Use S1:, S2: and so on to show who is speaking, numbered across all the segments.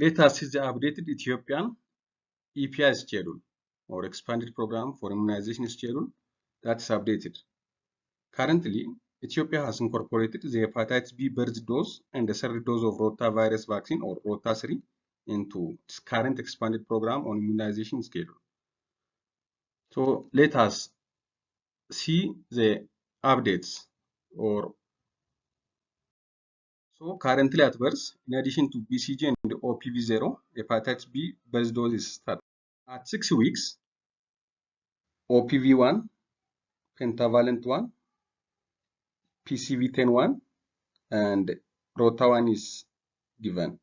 S1: Let us see the updated Ethiopian EPI schedule or expanded program for immunization schedule that's updated. Currently, Ethiopia has incorporated the hepatitis B birth dose and the third dose of rotavirus vaccine or Rota3 into its current expanded program on immunization schedule. So let us see the updates or so currently at birth, in addition to BCG and OPV0, hepatitis B birth dose is started. At 6 weeks, OPV1, pentavalent 1, PCV10-1, and Rota1 is given.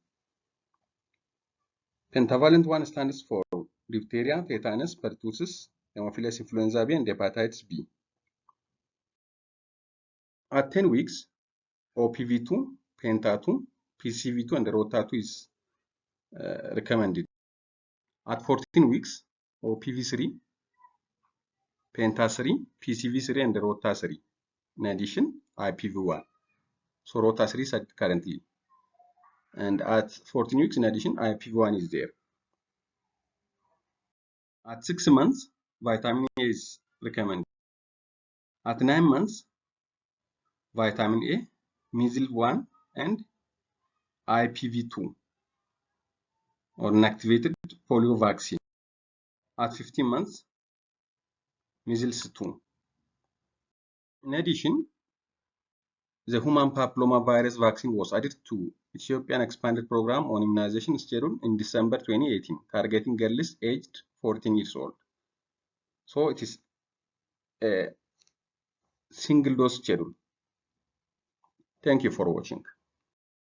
S1: Pentavalent 1 stands for diphtheria, tetanus, pertussis, Haemophilus influenza B, and hepatitis B. At 10 weeks, OPV2, Penta2, PCV2, and Rota2 is recommended. At 14 weeks, OPV3, Penta3, PCV3, and Rota3. In addition, IPV1. So Rota3 is currently. And at 14 weeks, in addition, IPV1 is there. At 6 months, vitamin A is recommended. At 9 months, vitamin A, measles 1, and IPV2 or inactivated polio vaccine. At 15 months, measles 2. In addition, the human papilloma virus vaccine was added to Ethiopian expanded program on immunization schedule in December 2018, targeting girls aged 14 years old. So it is a single dose schedule. Thank you for watching.